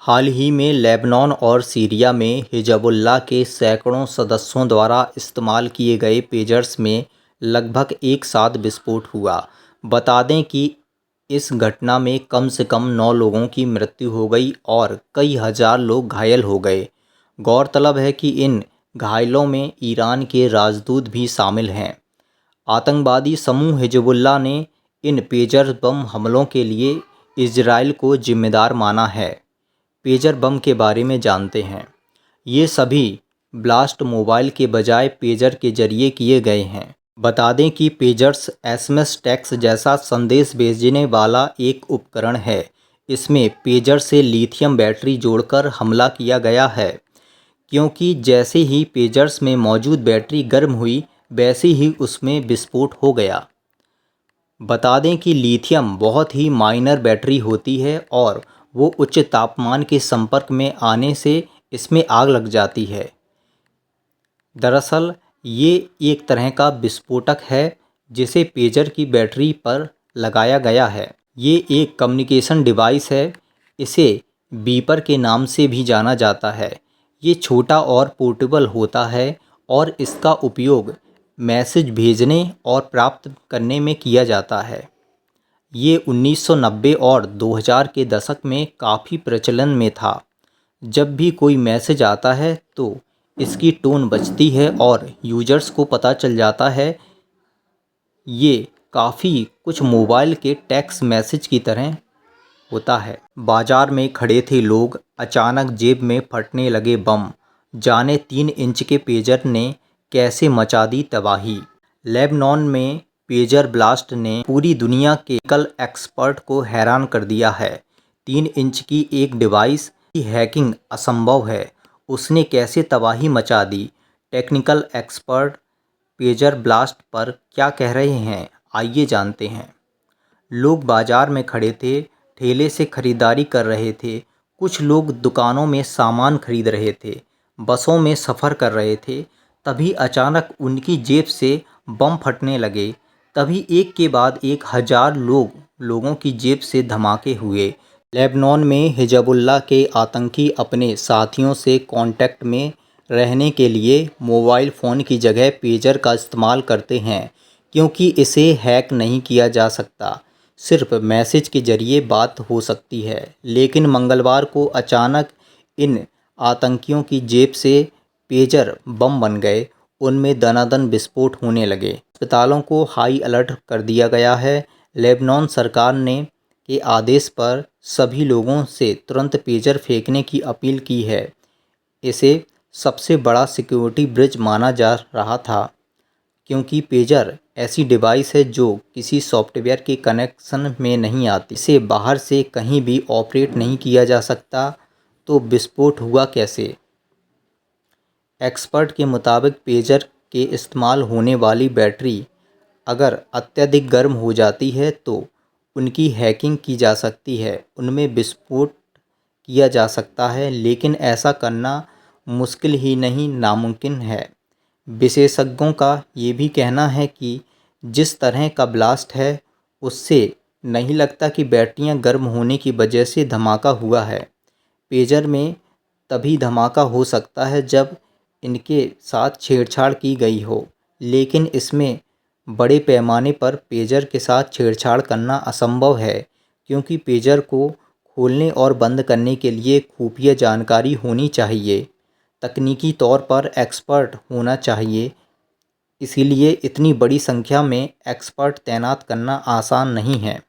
हाल ही में लेबनान और सीरिया में हिज़्बुल्लाह के सैकड़ों सदस्यों द्वारा इस्तेमाल किए गए पेजर्स में लगभग एक साथ विस्फोट हुआ। बता दें कि इस घटना में कम से कम 9 लोगों की मृत्यु हो गई और कई हज़ार लोग घायल हो गए। गौरतलब है कि इन घायलों में ईरान के राजदूत भी शामिल हैं। आतंकवादी समूह हिज़्बुल्लाह ने इन पेजर बम हमलों के लिए इजराइल को जिम्मेदार माना है। पेजर बम के बारे में जानते हैं। ये सभी ब्लास्ट मोबाइल के बजाय पेजर के जरिए किए गए हैं। बता दें कि पेजर्स एसएमएस टेक्स्ट जैसा संदेश भेजने वाला एक उपकरण है। इसमें पेजर से लिथियम बैटरी जोड़कर हमला किया गया है, क्योंकि जैसे ही पेजर्स में मौजूद बैटरी गर्म हुई, वैसे ही उसमें विस्फोट हो गया। बता दें कि लिथियम बहुत ही माइनर बैटरी होती है और वो उच्च तापमान के संपर्क में आने से इसमें आग लग जाती है। दरअसल ये एक तरह का विस्फोटक है जिसे पेजर की बैटरी पर लगाया गया है। ये एक कम्युनिकेशन डिवाइस है। इसे बीपर के नाम से भी जाना जाता है। ये छोटा और पोर्टेबल होता है और इसका उपयोग मैसेज भेजने और प्राप्त करने में किया जाता है। ये 1990 और 2000 के दशक में काफ़ी प्रचलन में था। जब भी कोई मैसेज आता है तो इसकी टोन बजती है और यूजर्स को पता चल जाता है। ये काफ़ी कुछ मोबाइल के टेक्स्ट मैसेज की तरह होता है। बाजार में खड़े थे लोग, अचानक जेब में फटने लगे बम। जाने 3 इंच के पेजर ने कैसे मचा दी तबाही। लेबनान में पेजर ब्लास्ट ने पूरी दुनिया के टेक्निकल एक्सपर्ट को हैरान कर दिया है। 3 इंच की एक डिवाइस की हैकिंग असंभव है, उसने कैसे तबाही मचा दी। टेक्निकल एक्सपर्ट पेजर ब्लास्ट पर क्या कह रहे हैं, आइए जानते हैं। लोग बाजार में खड़े थे, ठेले से खरीदारी कर रहे थे। कुछ लोग दुकानों में सामान खरीद रहे थे, बसों में सफ़र कर रहे थे। तभी अचानक उनकी जेब से बम फटने लगे। तभी एक के बाद एक हज़ार लोगों की जेब से धमाके हुए। लेबनान में हिज़्बुल्लाह के आतंकी अपने साथियों से कांटेक्ट में रहने के लिए मोबाइल फ़ोन की जगह पेजर का इस्तेमाल करते हैं, क्योंकि इसे हैक नहीं किया जा सकता। सिर्फ मैसेज के जरिए बात हो सकती है। लेकिन मंगलवार को अचानक इन आतंकियों की जेब से पेजर बम बन गए। उनमें दनादन विस्फोट होने लगे। अस्पतालों को हाई अलर्ट कर दिया गया है। लेबनान सरकार ने के आदेश पर सभी लोगों से तुरंत पेजर फेंकने की अपील की है। इसे सबसे बड़ा सिक्योरिटी ब्रिज माना जा रहा था, क्योंकि पेजर ऐसी डिवाइस है जो किसी सॉफ्टवेयर के कनेक्शन में नहीं आती। इसे बाहर से कहीं भी ऑपरेट नहीं किया जा सकता। तो विस्फोट हुआ कैसे? एक्सपर्ट के मुताबिक पेजर के इस्तेमाल होने वाली बैटरी अगर अत्यधिक गर्म हो जाती है तो उनकी हैकिंग की जा सकती है, उनमें विस्फोट किया जा सकता है। लेकिन ऐसा करना मुश्किल ही नहीं, नामुमकिन है। विशेषज्ञों का ये भी कहना है कि जिस तरह का ब्लास्ट है, उससे नहीं लगता कि बैटरियां गर्म होने की वजह से धमाका हुआ है। पेजर में तभी धमाका हो सकता है जब इनके साथ छेड़छाड़ की गई हो, लेकिन इसमें बड़े पैमाने पर पेजर के साथ छेड़छाड़ करना असंभव है, क्योंकि पेजर को खोलने और बंद करने के लिए खुफिया जानकारी होनी चाहिए, तकनीकी तौर पर एक्सपर्ट होना चाहिए। इसीलिए इतनी बड़ी संख्या में एक्सपर्ट तैनात करना आसान नहीं है।